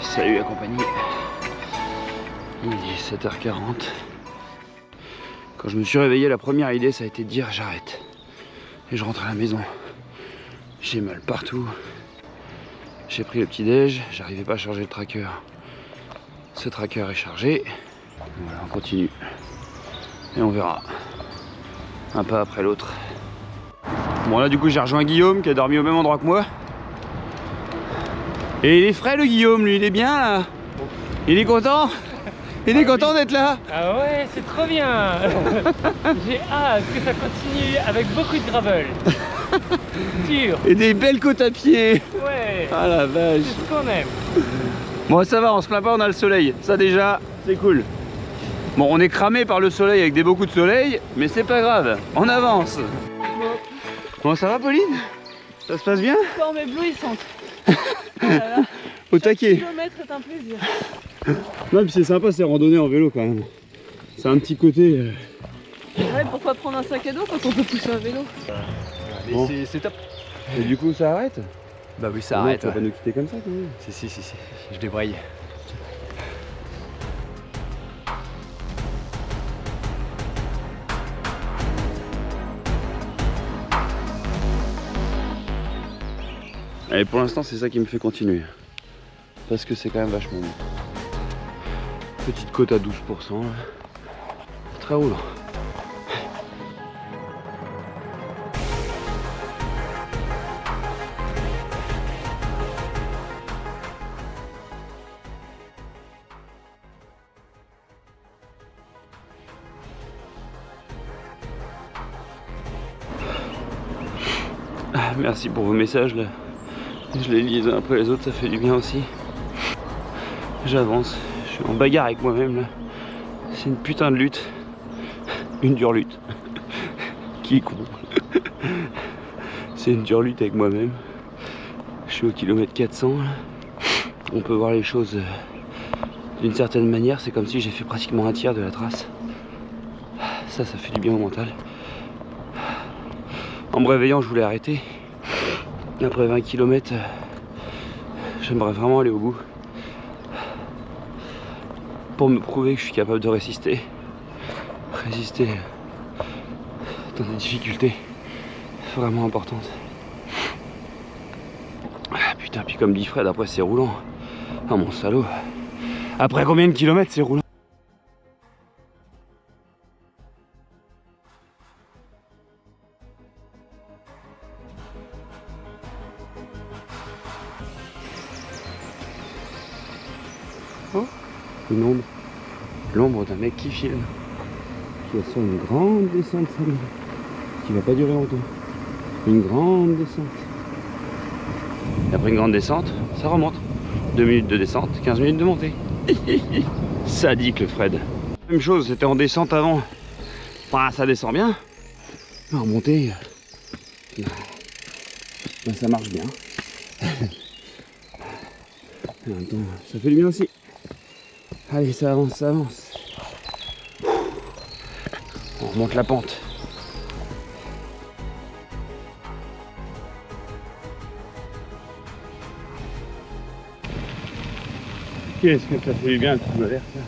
Salut la compagnie. Il est 7h40. Quand je me suis réveillé, la première idée ça a été de dire j'arrête. Et je rentre à la maison. J'ai mal partout. J'ai pris le petit déj, j'arrivais pas à charger le tracker. Ce tracker est chargé. Voilà, on continue. Et on verra. Un pas après l'autre. Bon là du coup j'ai rejoint Guillaume qui a dormi au même endroit que moi. Et il est frais le Guillaume, lui, il est bien là. Il est content. Il est content d'être là. Ah ouais, c'est trop bien. J'ai hâte que ça continue avec beaucoup de gravel. Sûr. Et des belles côtes à pied. Ouais. Ah la vache. C'est ce qu'on aime. Bon ça va, on se plaint pas, on a le soleil. Ça déjà, c'est cool. Bon, on est cramé par le soleil avec des beaux coups de soleil, mais c'est pas grave, on avance. Bon, ça va Pauline? Ça se passe bien? Forme éblouissante. Oh là là. Au taquet. Kilomètre est un plaisir. Non, puis c'est sympa ces randonnées en vélo quand même. C'est un petit côté. Ouais, pourquoi prendre un sac à dos quand on peut pousser un vélo? Bon. C'est top. Et du coup, ça arrête? Bah oui, ça Non, arrête. tu vas Ouais. pas nous quitter comme ça quand même. Si, je débraye. Et pour l'instant, c'est ça qui me fait continuer. Parce que c'est quand même vachement bon. Petite côte à 12%. Là. Très roulant. Merci pour vos messages là. Je les lis les uns après les autres, ça fait du bien aussi. J'avance, je suis en bagarre avec moi-même là. C'est une putain de lutte. Une dure lutte. Qui est con. C'est une dure lutte avec moi-même. Je suis au kilomètre 400 là. On peut voir les choses d'une certaine manière. C'est comme si j'ai fait pratiquement un tiers de la trace. Ça fait du bien au mental. En me réveillant, je voulais arrêter. Après 20 km, j'aimerais vraiment aller au bout. Pour me prouver que je suis capable de résister. Résister dans des difficultés vraiment importantes. Ah putain, puis comme dit Fred, après c'est roulant. Ah mon salaud. Après combien de kilomètres c'est roulant? Oh, une ombre. L'ombre d'un mec qui filme. Qui est sur une grande descente salée. Qui va pas durer longtemps. Une grande descente. Et après une grande descente, ça remonte. 2 minutes de descente, 15 minutes de montée. Sadique le Fred. Même chose, c'était en descente avant. Enfin, ça descend bien. Mais en montée, ben, ça marche bien. En même temps, ça fait du bien aussi. Allez, ça avance, ça avance. On remonte la pente. Qu'est-ce que ça fait du bien le petit moderne ça.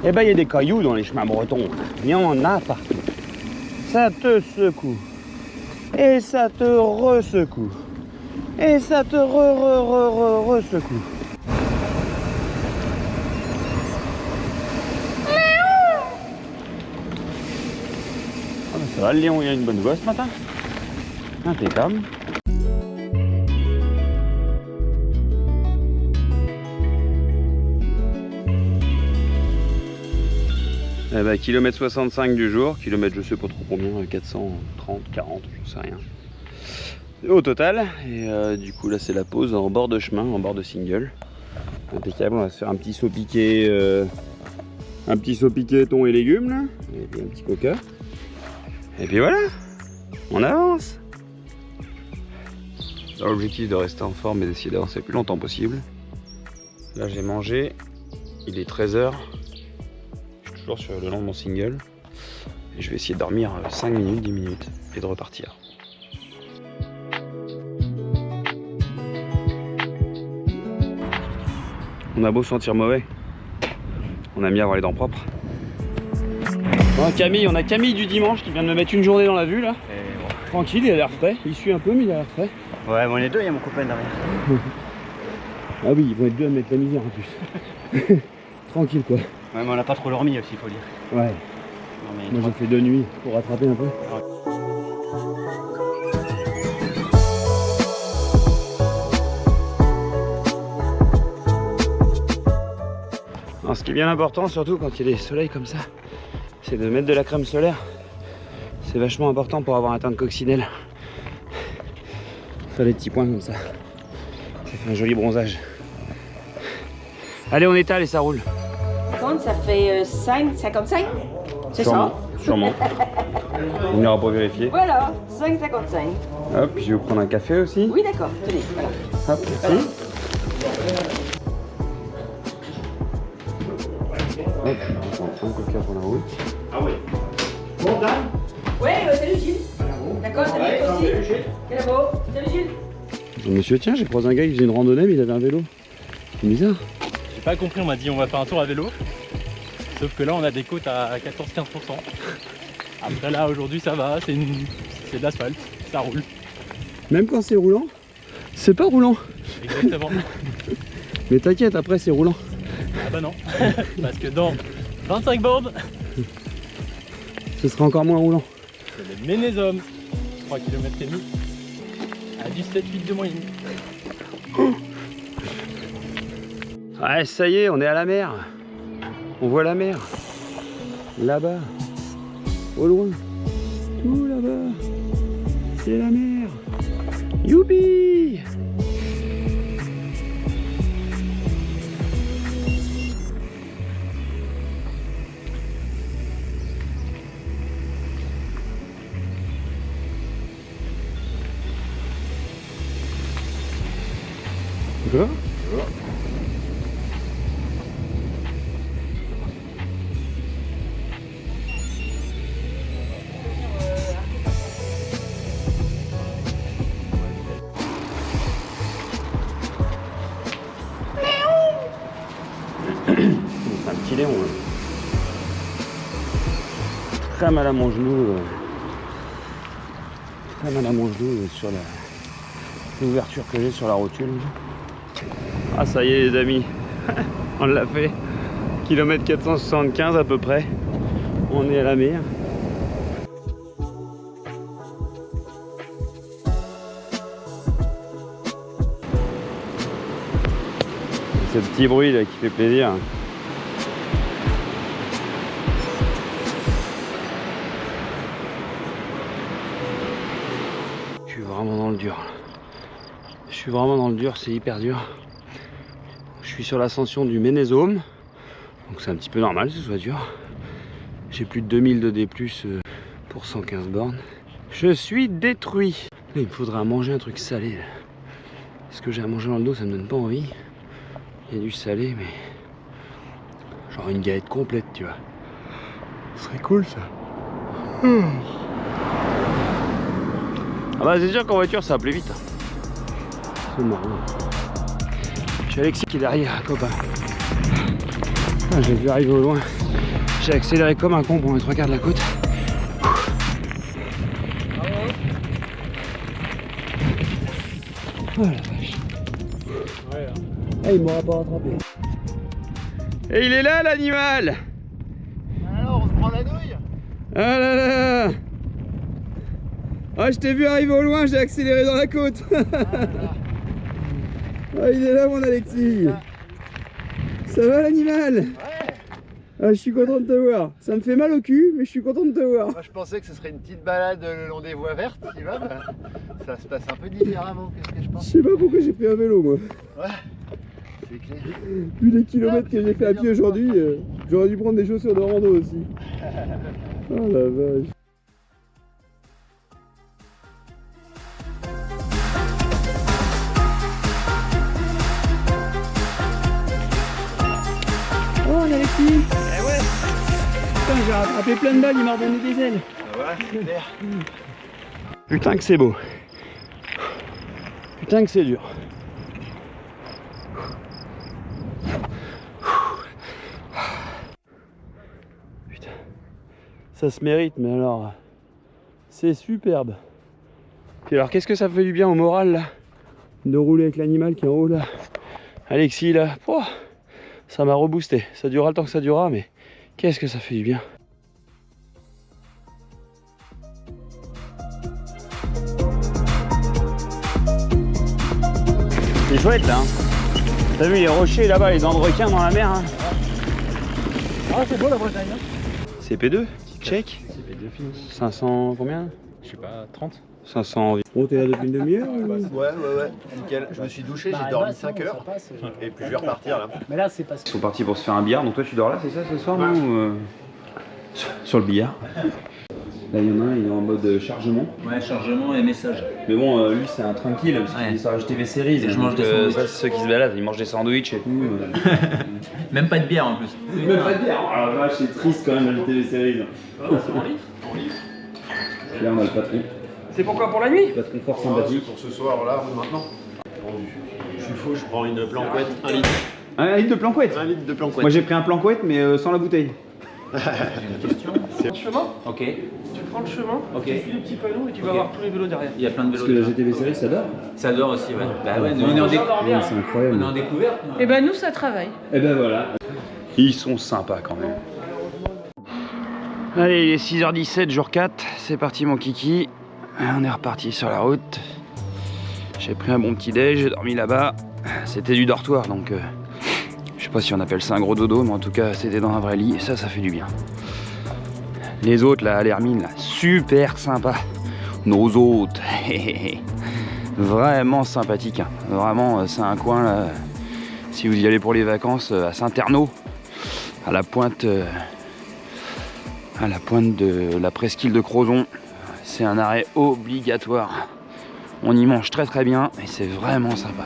Eh ben il y a des cailloux dans les chemins bretons. Il y en a partout. Ça te secoue. Et ça te ressecoue. Et ça te ressecoue. Ah ben ça va, le lion il a une bonne voix ce matin. Impeccable. Eh ben, kilomètre 65 du jour, kilomètre je sais pas trop combien, 430, 40, j'en sais rien. Au total, et du coup là c'est la pause en bord de chemin, en bord de single. Impeccable, on va se faire un petit saut piqué, thon et légumes là, et puis un petit coca. Et puis voilà, on avance. Dans l'objectif de rester en forme et d'essayer d'avancer le plus longtemps possible. Là j'ai mangé, il est 13h. Toujours sur le long de mon single. Et je vais essayer de dormir 5 minutes, 10 minutes et de repartir. On a beau sentir mauvais, on a mis à avoir les dents propres. Bon, Camille, on a Camille du dimanche qui vient de me mettre une journée dans la vue là. Bon. Tranquille, il a l'air frais. Il suit un peu, mais il a l'air frais. Ouais, bon, les deux, il y a mon copain derrière. Ah oui, ils vont être deux à mettre la misère en plus. Tranquille quoi. Ouais, mais on n'a pas trop dormi aussi, il faut dire. Ouais. Non, mais Moi j'ai fait 2 nuits pour rattraper un peu. Alors, ce qui est bien important, surtout quand il y a des soleils comme ça, c'est de mettre de la crème solaire. C'est vachement important pour avoir un teint de coccinelle. Faire des petits points comme ça. Ça fait un joli bronzage. Allez, on étale et ça roule. Compte, ça fait 5,55. C'est ça? Sûrement. On ira pas vérifier. Voilà, 5,55. Hop, je vais vous prendre un café aussi. Oui, d'accord. Tenez, voilà. Hop, merci. Hop, on prend un coca pour la route. Oui, salut Gilles. D'accord, salut aussi. Quel beau. Salut Gilles. Bonjour monsieur, tiens, j'ai croisé un gars qui faisait une randonnée mais il avait un vélo. C'est bizarre. J'ai pas compris, on m'a dit on va faire un tour à vélo. Sauf que là on a des côtes à 14-15%. Après là aujourd'hui ça va, c'est de l'asphalte, ça roule. Même quand c'est roulant, c'est pas roulant. Exactement. Mais t'inquiète, après c'est roulant. Ah bah non, parce que dans 25 bornes, Ce sera encore moins roulant. c'est le Ménézome, 3 km/h à du 7-8 de moyenne. Ouais, ça y est, on est à la mer. On voit la mer. Là-bas. Au loin. Tout là-bas. C'est la mer. Youpi! Quoi? C'est un petit Léon. Hein. Très mal à mon genou. Très mal à mon genou sur l'ouverture que j'ai sur la rotule. Ah ça y est les amis, on l'a fait. Kilomètre 475 à peu près. On est à la mer. Ce petit bruit là qui fait plaisir. Je suis vraiment dans le dur là. Je suis vraiment dans le dur, c'est hyper dur. Je suis sur l'ascension du Ménézome, donc c'est un petit peu normal que ce soit dur. J'ai plus de 2000 de D+, pour 115 bornes. Je suis détruit. Là, il me faudra manger un truc salé. Là. Ce que j'ai à manger dans le dos, ça me donne pas envie. Il y a du salé, mais genre une galette complète, tu vois. Ce serait cool ça. Ah bah c'est sûr qu'en voiture ça va plus vite. C'est marrant. J'ai Alexis qui est derrière, copain. Ah, j'ai vu arriver au loin. J'ai accéléré comme un con pour les 3/4 de la côte. Oh la vache. Ouais, Ah, il m'aura pas rattrapé. Et il est là l'animal. Alors, on se prend la nouille. Ah là là. Ah, je t'ai vu arriver au loin, j'ai accéléré dans la côte. Ah, il est là mon Alexis. Ça va l'animal? Ouais. Ah, je suis content de te voir. Ça me fait mal au cul, mais je suis content de te voir. Moi, je pensais que ce serait une petite balade le long des voies vertes, tu vois. Bah, ça se passe un peu différemment que ce que je Je pense. sais pas pourquoi j'ai pris un vélo moi. Ouais, c'est clair. Vu les kilomètres que j'ai fait à pied aujourd'hui, j'aurais dû prendre des chaussures de rando aussi. Oh la vache. Oh Alexis. Eh ouais. Putain, j'ai rattrapé plein de balles, il m'a redonné des ailes. Voilà, c'est clair. Putain que c'est beau. Putain que c'est dur. Putain. Ça se mérite, mais alors... C'est superbe. Puis alors qu'est-ce que ça fait du bien au moral là, de rouler avec l'animal qui est en haut là. Alexis là, oh, ça m'a reboosté. Ça durera le temps que ça durera, mais qu'est-ce que ça fait du bien. C'est chouette là. Hein. T'as vu les rochers là-bas, les dents de requin dans la mer. Hein. Ah, c'est beau la Bretagne. Hein. CP2, check. CP2 fini. 500 combien? Je sais pas, 30. 500. Bon, t'es là depuis une demi-heure ou... Ouais, nickel. Je me suis douché, j'ai dormi 5 heures. Et puis je vais repartir là. Mais là, c'est parce que. Ils sont partis pour se faire un billard, donc toi tu dors là, c'est ça ce soir, non ou, sur le billard. Là il y en a un, il est en mode chargement. Ouais, chargement et message. Mais bon, lui c'est un tranquille parce qu'il s'est rajouté TV séries. Je mange des sandwichs. Ça, c'est ceux qui se baladent, ils mangent des sandwichs et tout. Même pas de bière en plus. Même pas de bière. Ah la vache, c'est triste quand même la TV séries. Là on a le patron. C'est pourquoi pour la nuit? Patron fort sympathique. Pour ce soir là, maintenant. Je suis fou, je prends une planquette, 1 litre. Un litre de planquette. 1 litre de planquette. Moi j'ai pris un planquette mais sans la bouteille. J'ai une question. Le chemin? Ok. Tu prends le chemin, Ok. tu suis les petits panneaux et tu vas Ok. voir tous les vélos derrière. Il y a plein de vélos. Parce que la déjà. GTV séries ça dort. Ça dort aussi, ouais. Bah ouais, nous, on est en Ouais, découverte. c'est incroyable. On est en découverte. nous. Et ben nous ça travaille. Et ben voilà. Ils sont sympas quand même. Allez, il est 6h17, jour 4. C'est parti mon kiki. On est reparti sur la route. J'ai pris un bon petit déj, j'ai dormi là-bas. C'était du dortoir donc je sais pas si on appelle ça un gros dodo, mais en tout cas c'était dans un vrai lit et ça fait du bien. Les autres là, à l'Hermine là, super sympa. Nos hôtes, vraiment sympathique. Hein. Vraiment, c'est un coin là. Si vous y allez pour les vacances à Saint-Ernaud, à la pointe de la presqu'île de Crozon, c'est un arrêt obligatoire. On y mange très très bien et c'est vraiment sympa.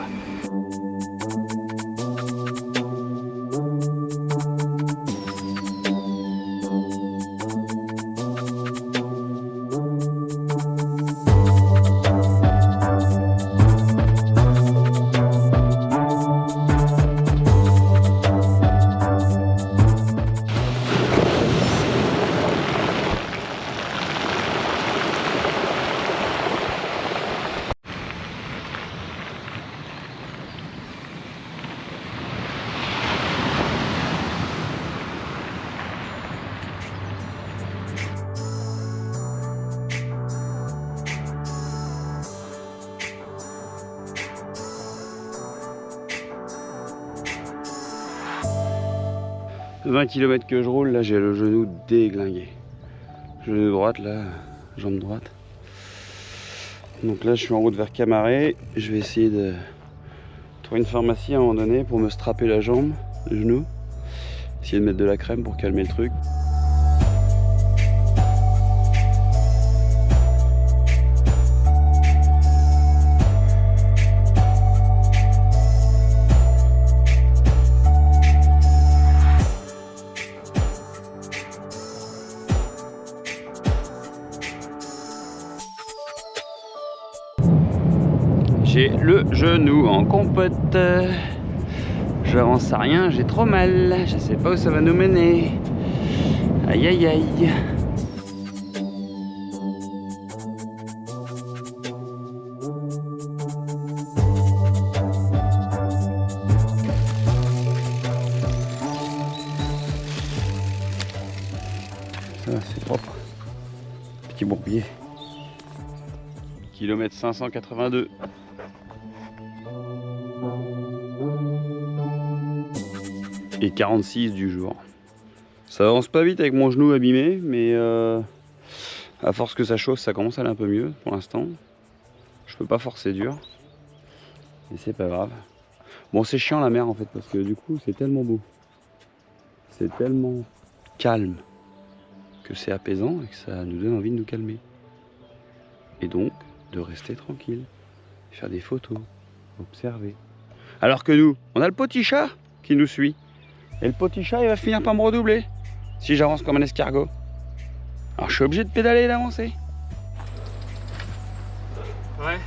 « 20 km que je roule, là j'ai le genou déglingué. Genou droite, là, jambe droite. Donc là je suis en route vers Camaret. Je vais essayer de trouver une pharmacie à un moment donné pour me strapper la jambe, le genou. Essayer de mettre de la crème pour calmer le truc. J'ai le genou en compote. J'avance à rien, j'ai trop mal. Je sais pas où ça va nous mener. Aïe aïe aïe. Ça va, c'est propre. Petit bourbier. Kilomètre 582. Et 46 du jour. Ça avance pas vite avec mon genou abîmé, mais à force que ça chauffe, ça commence à aller un peu mieux pour l'instant. Je peux pas forcer dur. Mais c'est pas grave. Bon, c'est chiant la mer en fait, parce que du coup, c'est tellement beau. C'est tellement calme que c'est apaisant et que ça nous donne envie de nous calmer. Et donc, de rester tranquille, faire des photos, observer. Alors que nous, on a le petit chat qui nous suit. Et le petit chat, il va finir par me redoubler. si j'avance comme un escargot. Alors je suis obligé de pédaler et d'avancer. Ouais.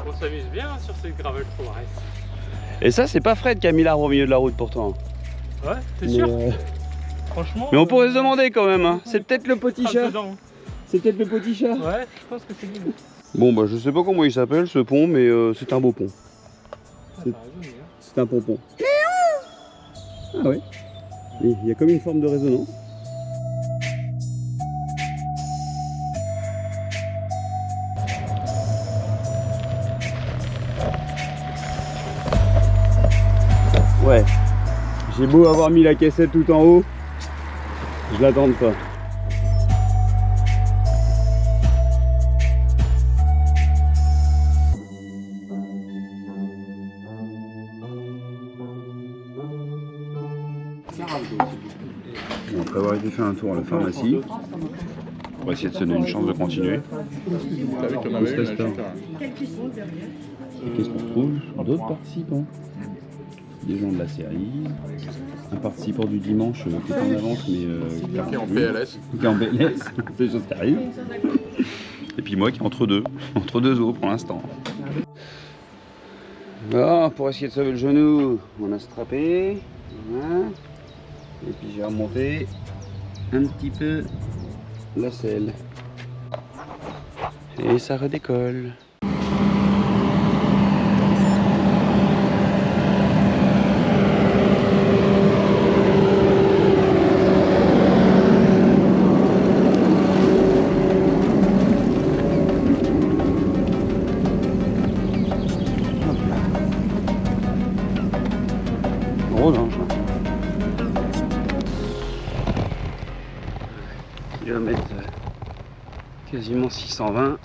On s'amuse bien sur ces gravel forest. Et ça, c'est pas Fred qui a mis l'arbre au milieu de la route pourtant. Ouais, t'es sûr? Mais, Franchement. mais on pourrait se demander quand même, hein. C'est peut-être le petit chat. C'est peut-être le petit chat. Ouais, je pense que c'est lui. Bon bah je sais pas comment il s'appelle ce pont, mais c'est un beau pont. C'est un pompon. Ah oui. Il y a comme une forme de résonance. Ouais. J'ai beau avoir mis la caissette tout en haut, je l'attends pas. Après avoir été fait un tour à la pharmacie, on va essayer de se donner une chance de continuer. On se reste là. Et qu'est-ce qu'on retrouve? D'autres participants. Des gens de la série, un participant du dimanche qui est en avance mais qui est en PLS. Qui est en PLS, c'est des choses qui arrivent. Et puis moi qui est entre deux eaux pour l'instant. Bon, pour essayer de sauver le genou, on a strappé. Voilà. Et puis j'ai remonté un petit peu la selle. Et ça redécolle. Gros ange. Kilomètre quasiment 620.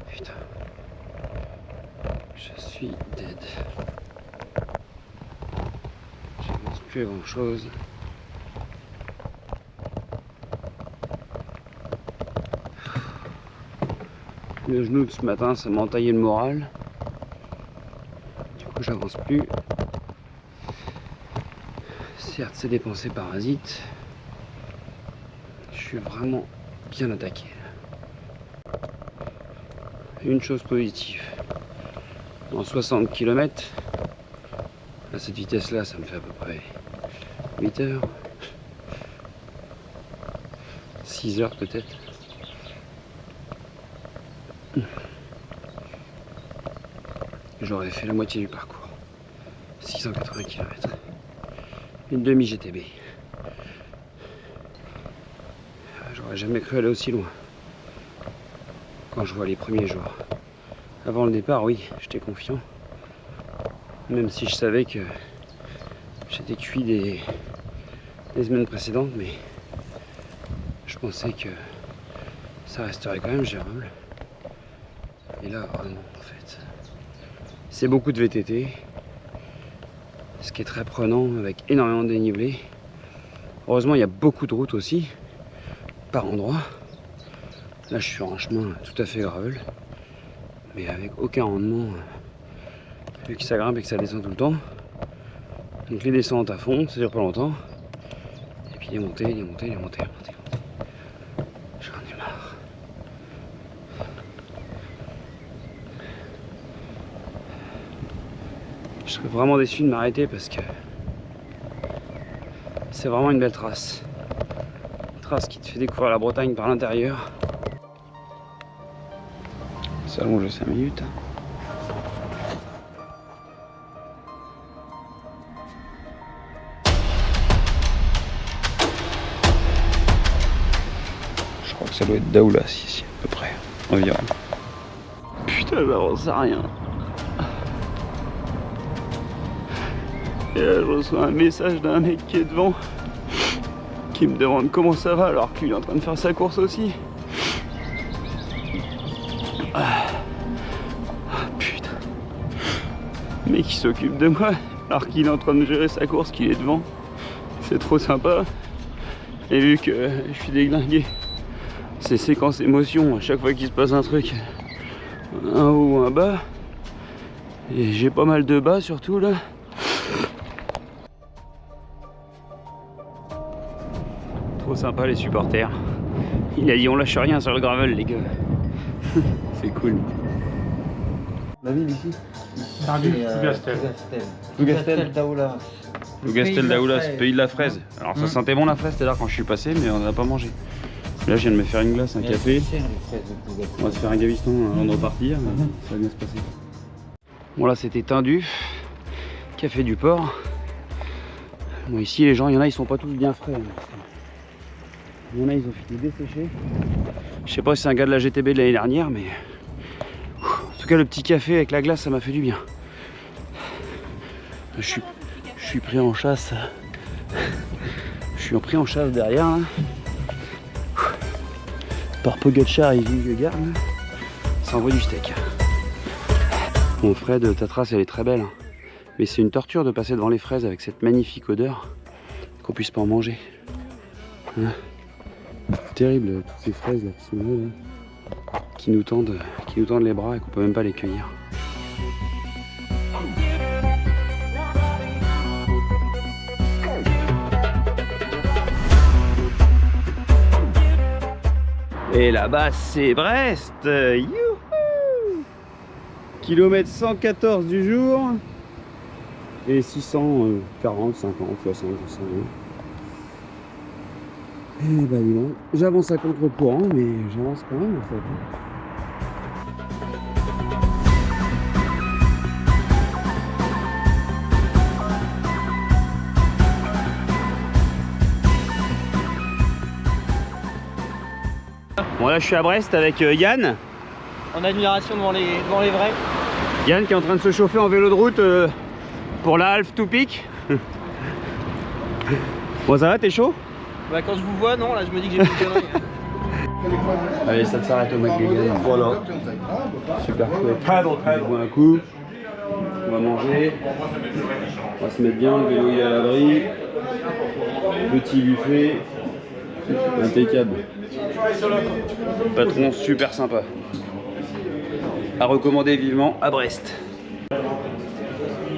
Putain. Je suis dead. J'avance plus à grand chose. Le genou de ce matin, ça m'a entaillé le moral. Du coup, j'avance plus. Certes, c'est des pensées parasites. Je suis vraiment bien attaqué. Une chose positive. Dans 60 km, à cette vitesse-là, ça me fait à peu près 8 heures. 6 heures peut-être. J'aurais fait la moitié du parcours. 680 km. Une demi GTB. J'aurais jamais cru aller aussi loin. Quand je vois les premiers jours. Avant le départ, oui, j'étais confiant. Même si je savais que j'étais cuit des semaines précédentes, mais je pensais que ça resterait quand même gérable. Et là, vraiment, en fait, c'est beaucoup de VTT. Ce qui est très prenant avec énormément de dénivelé. Heureusement, il y a beaucoup de routes aussi, par endroits. Là, je suis sur un chemin tout à fait gravel, mais avec aucun rendement, vu que ça grimpe et que ça descend tout le temps. Donc les descentes à fond, ça dure pas longtemps. Et puis les montées, les montées, les montées, les montées. J'en ai marre. Je serais vraiment déçu de m'arrêter parce que c'est vraiment une belle trace. Une trace qui te fait découvrir la Bretagne par l'intérieur. Ça allonge de 5 minutes. Je crois que ça doit être Daoulas ici, à peu près, environ. Putain, j'avance à rien. Et là, je reçois un message d'un mec qui est devant, qui me demande comment ça va alors qu'il est en train de faire sa course aussi. Ah, putain. Le mec qui s'occupe de moi alors qu'il est en train de gérer sa course, qu'il est devant. C'est trop sympa. Et vu que je suis déglingué, ces séquences émotions, à chaque fois qu'il se passe un truc, un haut ou un bas, Et j'ai pas mal de bas surtout là. Trop sympa les supporters. Il a dit on lâche rien sur le gravel les gars. C'est cool. La ville ici Plougastel d'Aoulas. Plougastel d'Aoulas, pays de la fraise. Alors ça sentait bon la fraise tout à l'heure quand je suis passé, mais on n'en a pas mangé. Là je viens de me faire une glace, un café. On va se faire un gaviston avant de repartir. Ça va bien se passer. Bon là c'était Tindu, café du port. Bon ici les gens, il y en a ils sont pas tous bien frais. Il y en a ils ont fini desséchés. Je sais pas si c'est un gars de la GTB de l'année dernière, mais en tout cas le petit café avec la glace ça m'a fait du bien. Je suis pris en chasse. Je suis pris en chasse derrière là. Par Pogacar et Vingegaard. Ça envoie du steak. Bon Fred, ta trace elle est très belle. Mais c'est une torture de passer devant les fraises avec cette magnifique odeur qu'on puisse pas en manger. Hein, terrible toutes ces fraises là qui sont là, qui nous tendent les bras et qu'on peut même pas les cueillir. Et là-bas c'est Brest. Youhou! Kilomètre 114 du jour. Et 640, 50, 60, je sais rien. Et bah dis donc, j'avance à contre-courant, mais j'avance quand même en fait. Bon là je suis à Brest avec Yann. En admiration devant les vrais. Yann qui est en train de se chauffer en vélo de route pour la Half to Peak. Bon ça va, t'es chaud? Bah quand je vous vois, non, là je me dis que j'ai plus de conneries. Allez, ça s'arrête au McGuigan. Voilà. Super chouette. On boit un coup. On va manger. On va se mettre bien, le vélo il est à l'abri. Petit buffet. Impeccable. Patron super sympa. À recommander vivement à Brest.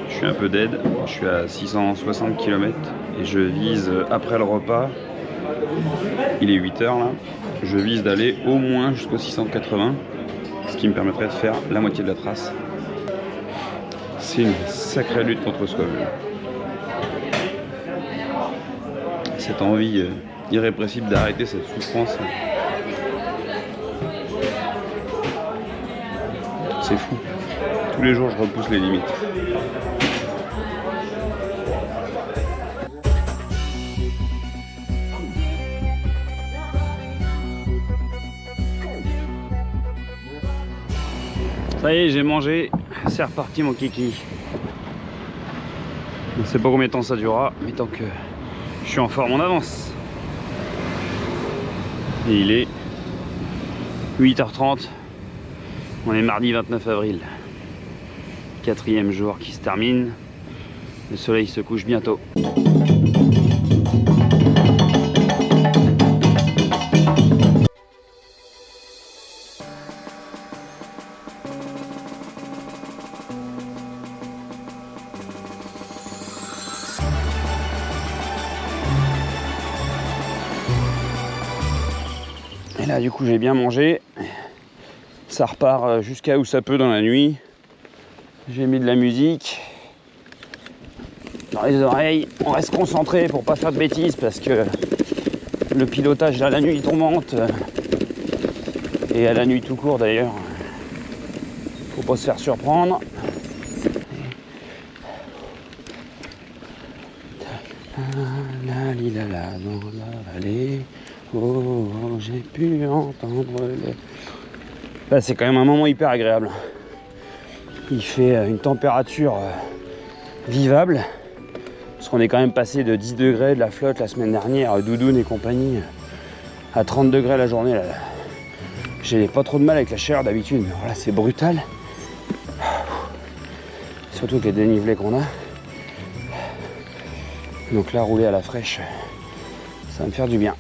Je suis un peu dead. Je suis à 660 km et je vise après le repas. Il est 8 h là. Je vise d'aller au moins jusqu'au 680, ce qui me permettrait de faire la moitié de la trace. C'est une sacrée lutte contre soi-même. Cette envie irrépressible d'arrêter cette souffrance. C'est fou. Tous les jours je repousse les limites. Ça y est, j'ai mangé, c'est reparti mon kiki. Je ne sais pas combien de temps ça durera, mais tant que je suis en forme, on avance. Et il est 8 h 30, on est mardi 29 avril. 4e jour qui se termine, le soleil se couche bientôt. Et là du coup j'ai bien mangé, ça repart jusqu'à où ça peut dans la nuit. J'ai mis de la musique dans les oreilles, on reste concentré pour pas faire de bêtises parce que le pilotage à la nuit tombante et à la nuit tout court d'ailleurs, faut pas se faire surprendre. La lilala dans la vallée. Oh, j'ai pu entendre les... Là, c'est quand même un moment hyper agréable. Il fait une température vivable. Parce qu'on est quand même passé de 10 degrés de la flotte la semaine dernière, doudoune et compagnie, à 30 degrés la journée. Là. J'ai pas trop de mal avec la chaleur d'habitude, mais alors là, c'est brutal. Surtout avec les dénivelés qu'on a. Donc là, rouler à la fraîche, ça va me faire du bien.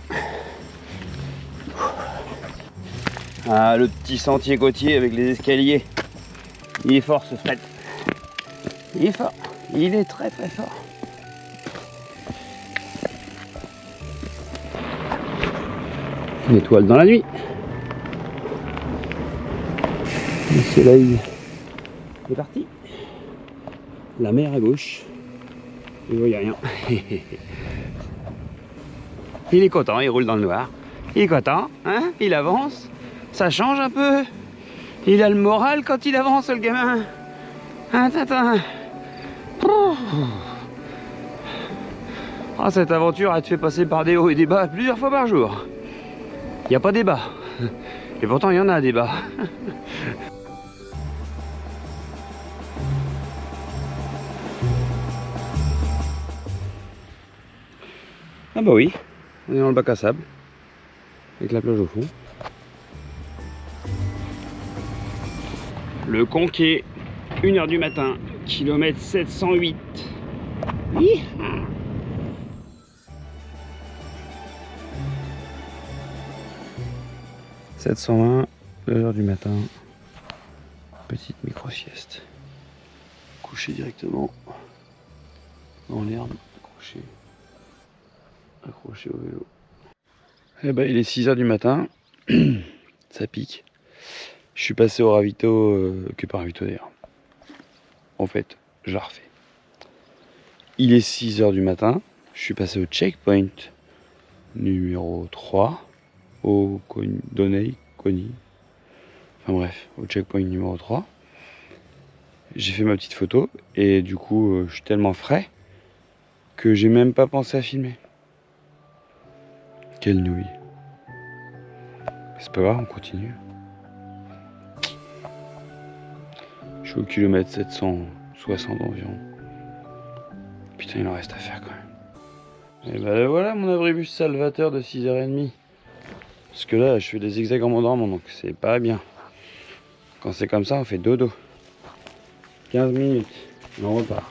Ah, le petit sentier côtier avec les escaliers. Il est fort ce fret. Il est fort. Il est très très fort. Une étoile dans la nuit. Le soleil est parti. La mer à gauche. Il ne voyait rien. Il est content, il roule dans le noir. Il est content, hein? Il avance. Ça change un peu. Il a le moral quand il avance, le gamin. Hein, Tintin? Ah, cette aventure, elle te fait passer par des hauts et des bas plusieurs fois par jour. Il n'y a pas des bas. Et pourtant, il y en a des bas. Ah bah oui, on est dans le bac à sable, avec la plage au fond. Le Conquet, 1h du matin, kilomètre 708. Hi-ha. « 720, 2h du matin, petite micro-sieste. Couché directement dans l'herbe, accroché au vélo. Eh ben, il est 6h du matin, ça pique. Je suis passé au ravito, que par ravito d'ailleurs. En fait, je la refais. Il est 6h du matin, je suis passé au checkpoint numéro 3, au Coni. Enfin bref, au checkpoint numéro 3. J'ai fait ma petite photo et du coup, je suis tellement frais que j'ai même pas pensé à filmer. Quelle nouille. C'est pas grave, on continue. Je suis au kilomètre 760 environ. Putain, il en reste à faire quand même. Et ben voilà mon abribus salvateur de 6h30. Parce que là, je fais des zigzags en m'endormant, donc c'est pas bien. Quand c'est comme ça, on fait dodo. 15 minutes, et on repart.